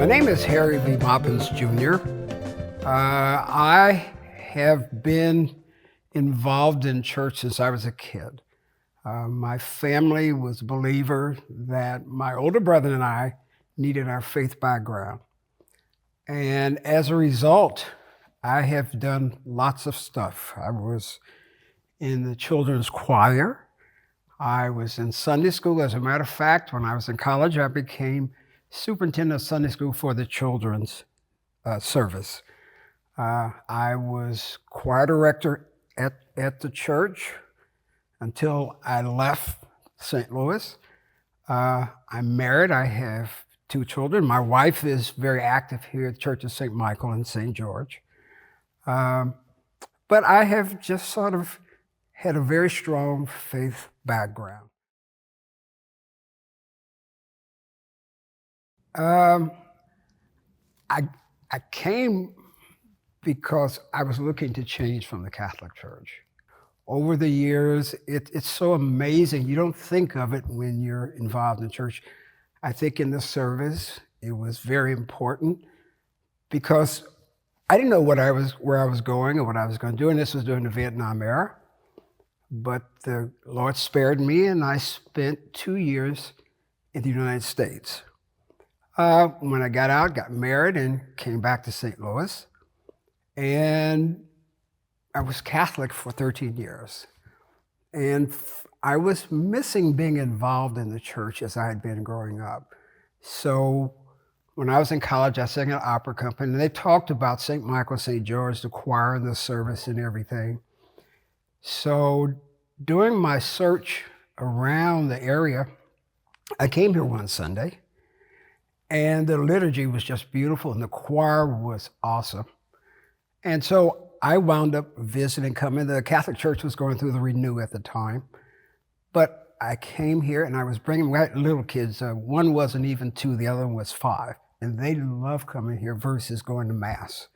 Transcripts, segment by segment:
My name is Harry V. Moppins, Jr. I have been involved in church since I was a kid. My family was a believer that my older brother and I needed our faith background. And as a result, I have done lots of stuff. I was in the children's choir. I was in Sunday school. As a matter of fact, when I was in college, I became superintendent of Sunday school for the children's service. I was choir director at the church until I left St. Louis. I'm married. I have 2 children. My wife is very active here at the Church of St. Michael and St. George. But I have just sort of had a very strong faith background. I came because I was looking to change from the Catholic Church. Over the years, it's so amazing. You don't think of it when you're involved in church. I think in the service, it was very important because I didn't know where I was going or what I was going to do, and this was during the Vietnam era. But the Lord spared me, and I spent 2 years in the United States. When I got out, got married, and came back to St. Louis. And I was Catholic for 13 years. And I was missing being involved in the church as I had been growing up. So when I was in college, I sang in an opera company, and they talked about St. Michael, St. George, the choir and the service and everything. So during my search around the area, I came here one Sunday, and the liturgy was just beautiful, and the choir was awesome. And so I wound up visiting, coming. The Catholic Church was going through the Renew at the time. But I came here, and I was bringing, we had little kids. One wasn't even 2, the other one was 5. And they loved coming here versus going to Mass.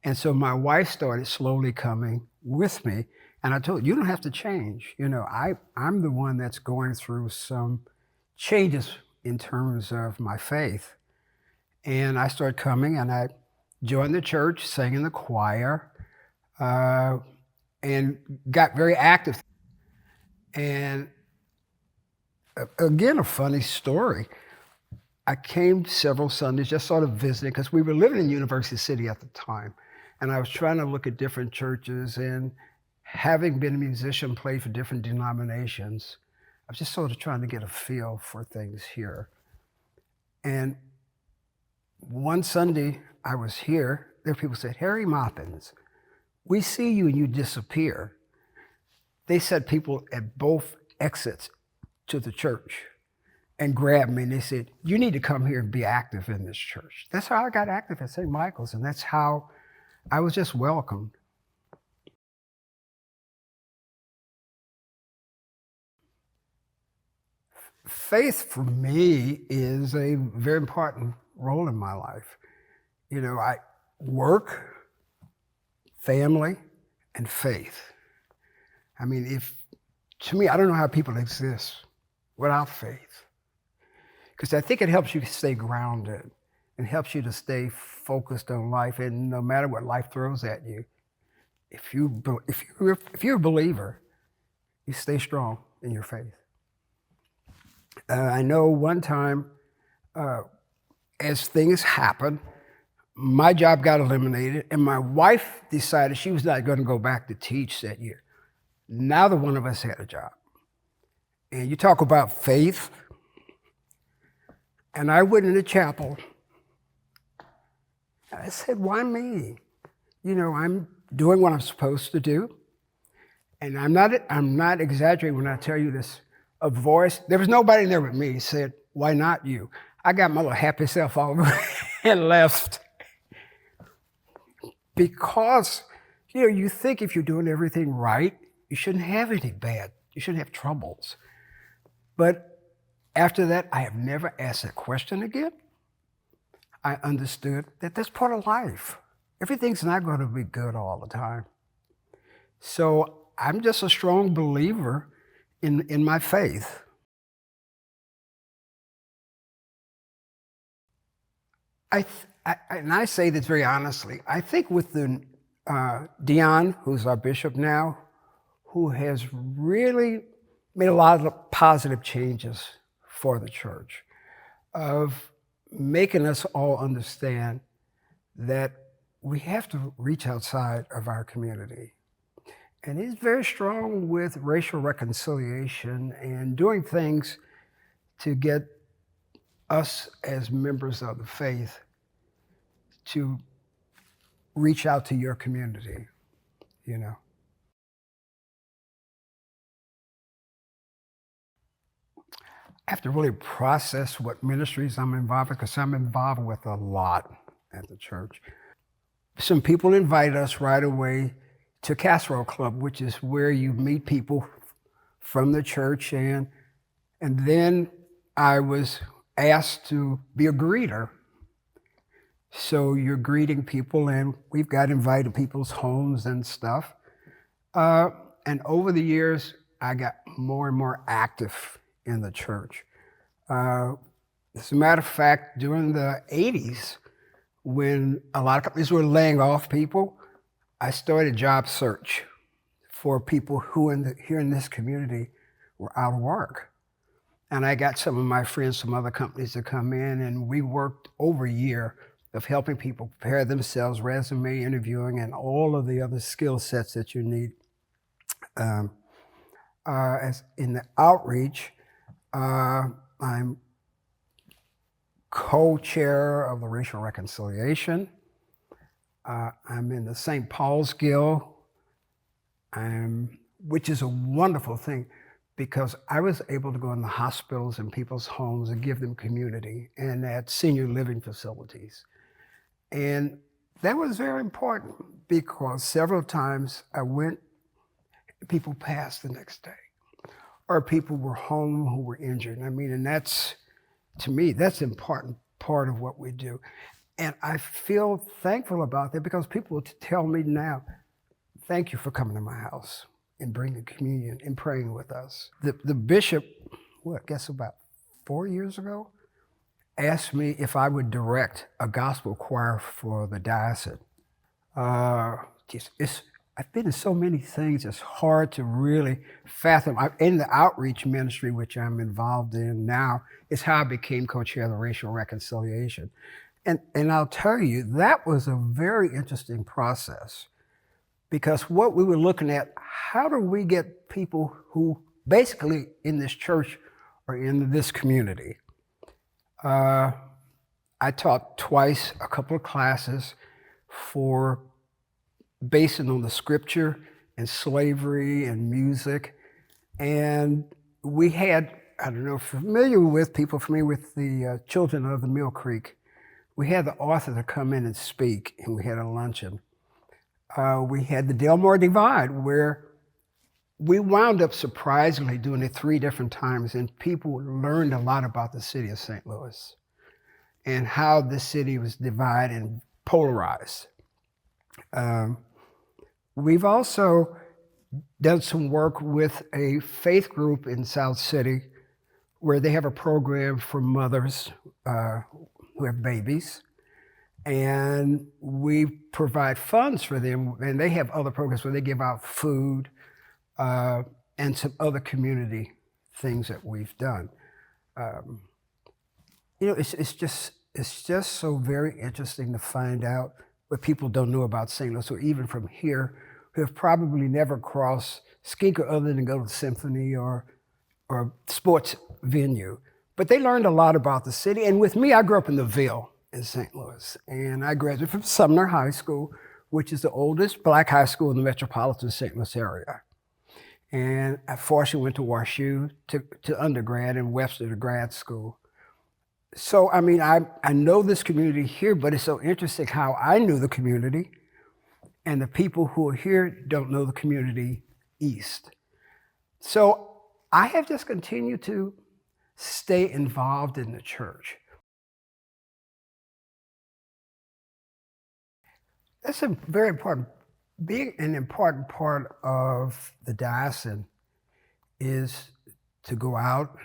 And so my wife started slowly coming with me. And I told her, you don't have to change. You know, I'm the one that's going through some changes in terms of my faith. And I started coming, and I joined the church, sang in the choir, and got very active. And again, a funny story. I came several Sundays just sort of visiting because we were living in University City at the time. And I was trying to look at different churches, and having been a musician, played for different denominations, I was just sort of trying to get a feel for things here. And one Sunday I was here, there were people who said, Harry Moppins, we see you and you disappear. They said people at both exits to the church and grabbed me, and they said, you need to come here and be active in this church. That's how I got active at St. Michael's, and that's how I was just welcomed. Faith for me is a very important role in my life. You know, I work, family, and faith. I mean, to me, I don't know how people exist without faith. Because I think it helps you stay grounded. It helps you to stay focused on life, and no matter what life throws at you, if you're a believer, you stay strong in your faith. I know one time, as things happened, my job got eliminated, and my wife decided she was not going to go back to teach that year. Neither one of us had a job. And you talk about faith, and I went in the chapel. I said, why me? You know, I'm doing what I'm supposed to do. And I'm not exaggerating when I tell you this. A voice, there was nobody there but me, said, why not you? I got my little happy self all over and left. Because, you know, you think if you're doing everything right, you shouldn't have any bad, you shouldn't have troubles. But after that, I have never asked that question again. I understood that that's part of life. Everything's not going to be good all the time. So I'm just a strong believer in my faith. And I say this very honestly, I think with the Dion, who's our bishop now, who has really made a lot of positive changes for the church, of making us all understand that we have to reach outside of our community. And he's very strong with racial reconciliation and doing things to get us as members of the faith to reach out to your community, you know. I have to really process what ministries I'm involved with, because I'm involved with a lot at the church. Some people invite us right away to Casserole Club, which is where you meet people from the church, and then I was asked to be a greeter. So you're greeting people, and we've got invited to people's homes and stuff. And over the years, I got more and more active in the church. As a matter of fact, during the 80s, when a lot of companies were laying off people, I started job search for people who here in this community were out of work. And I got some of my friends from other companies to come in, and we worked over a year of helping people prepare themselves, resume interviewing, and all of the other skill sets that you need. As in the outreach, I'm co-chair of the Racial Reconciliation. I'm in the St. Paul's Guild, which is a wonderful thing, because I was able to go in the hospitals and people's homes and give them community, and at senior living facilities. And that was very important, because several times I went, people passed the next day, or people were home who were injured. I mean, and that's, to me, that's an important part of what we do. And I feel thankful about that, because people tell me now, thank you for coming to my house and bringing communion and praying with us. The bishop, I guess about 4 years ago, asked me if I would direct a gospel choir for the diocese. I've been in so many things, it's hard to really fathom. In the outreach ministry, which I'm involved in now, is how I became co-chair of the Racial Reconciliation. And I'll tell you, that was a very interesting process, because what we were looking at, how do we get people who basically in this church or in this community? I taught twice a couple of classes based on the scripture and slavery and music. And we had, I don't know if you're familiar with the Children of the Mill Creek. We had the author to come in and speak, and we had a luncheon. We had the DioMO Divide, where we wound up surprisingly doing it 3 different times, and people learned a lot about the city of St. Louis and how the city was divided and polarized. We've also done some work with a faith group in South City, where they have a program for mothers who have babies, and we provide funds for them, and they have other programs where they give out food and some other community things that we've done. It's just so very interesting to find out what people don't know about St. Louis, or even from here, who have probably never crossed Skinker other than to go to the symphony or sports venue. But they learned a lot about the city. And with me, I grew up in the Ville in St. Louis. And I graduated from Sumner High School, which is the oldest Black high school in the metropolitan St. Louis area. And I fortunately went to WashU to undergrad, and Webster to grad school. So, I mean, I know this community here, but it's so interesting how I knew the community, and the people who are here don't know the community east. So I have just continued to stay involved in the church. That's a very important, being an important part of the diocesan is to go out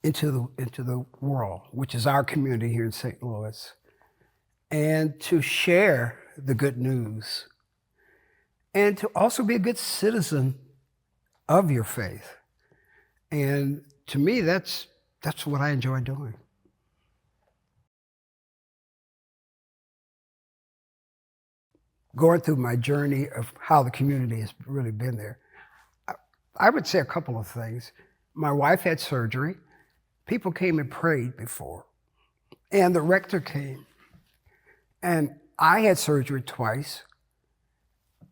into the world, which is our community here in St. Louis, and to share the good news, and to also be a good citizen of your faith. And to me, that's what I enjoy doing. Going through my journey of how the community has really been there, I would say a couple of things. My wife had surgery. People came and prayed before, and the rector came. And I had surgery twice,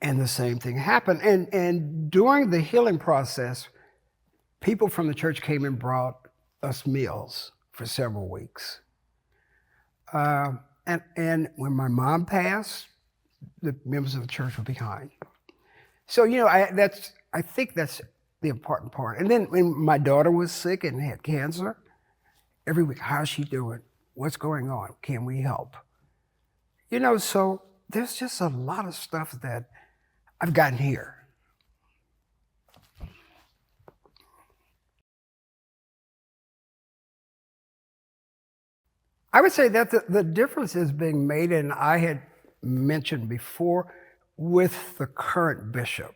and the same thing happened. And during the healing process, people from the church came and brought us meals for several weeks. And when my mom passed, the members of the church were behind. So, I think that's the important part. And then when my daughter was sick and had cancer, every week, how's she doing? What's going on? Can we help? So there's just a lot of stuff that I've gotten here. I would say that the difference is being made, and I had mentioned before, with the current bishop,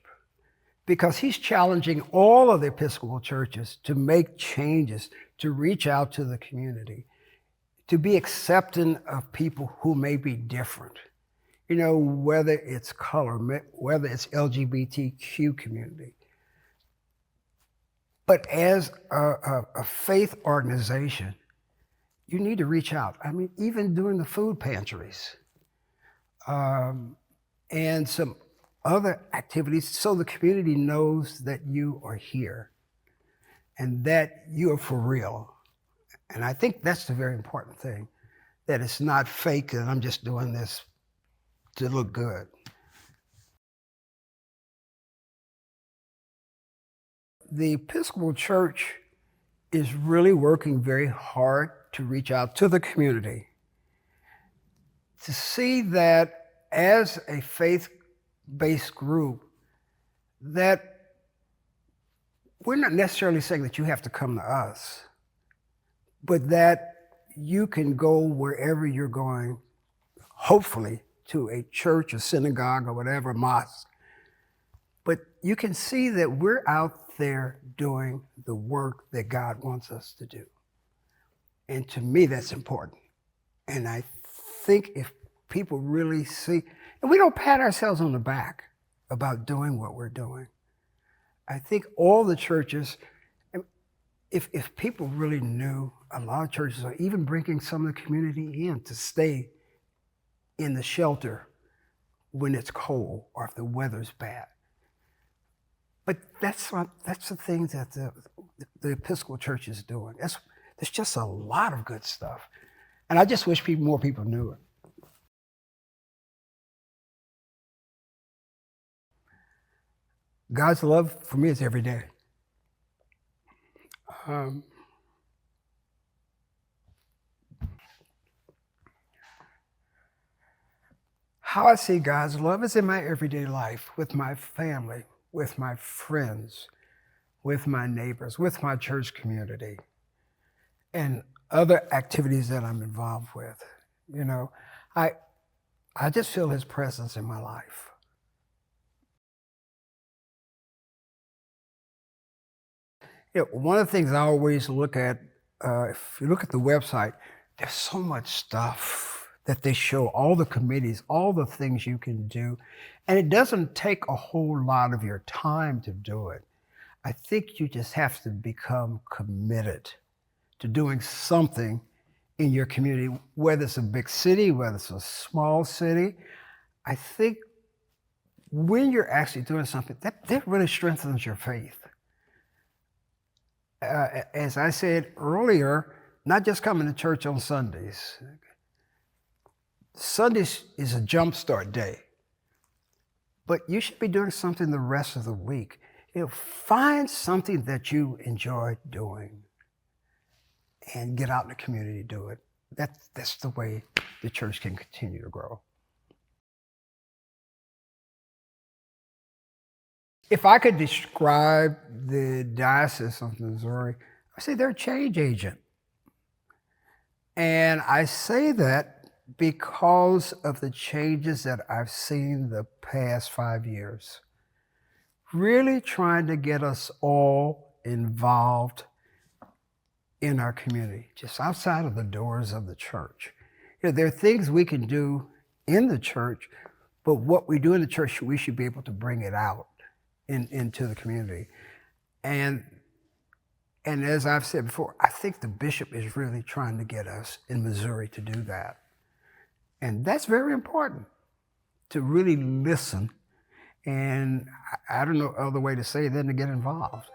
because he's challenging all of the Episcopal churches to make changes, to reach out to the community, to be accepting of people who may be different, whether it's color, whether it's LGBTQ community. But as a faith organization, you need to reach out. I mean, even during the food pantries, and some other activities, so the community knows that you are here and that you are for real. And I think that's the very important thing, that it's not fake and I'm just doing this to look good. The Episcopal Church is really working very hard to reach out to the community, to see that as a faith-based group, that we're not necessarily saying that you have to come to us, but that you can go wherever you're going, hopefully to a church, a synagogue, or whatever, mosque. But you can see that we're out there doing the work that God wants us to do. And to me, that's important. And I think if people really see, and we don't pat ourselves on the back about doing what we're doing. I think all the churches, if people really knew, a lot of churches are even bringing some of the community in to stay in the shelter when it's cold or if the weather's bad. But that's the things that the Episcopal Church is doing. There's just a lot of good stuff. And I just wish more people knew it. God's love for me is every day. How I see God's love is in my everyday life, with my family, with my friends, with my neighbors, with my church community, and other activities that I'm involved with. I just feel His presence in my life. One of the things I always look at, if you look at the website, there's so much stuff that they show, all the committees, all the things you can do. And it doesn't take a whole lot of your time to do it. I think you just have to become committed to doing something in your community, whether it's a big city, whether it's a small city. I think when you're actually doing something, that really strengthens your faith. As I said earlier, not just coming to church on Sundays. Sundays is a jumpstart day, but you should be doing something the rest of the week. Find something that you enjoy doing and get out in the community to do it. That's the way the church can continue to grow. If I could describe the Diocese of Missouri, I say they're a change agent. And I say that because of the changes that I've seen the past 5 years, really trying to get us all involved in our community, just outside of the doors of the church. There are things we can do in the church, but what we do in the church, we should be able to bring it out into the community. And as I've said before, I think the bishop is really trying to get us in Missouri to do that. And that's very important, to really listen. And I don't know other way to say it than to get involved.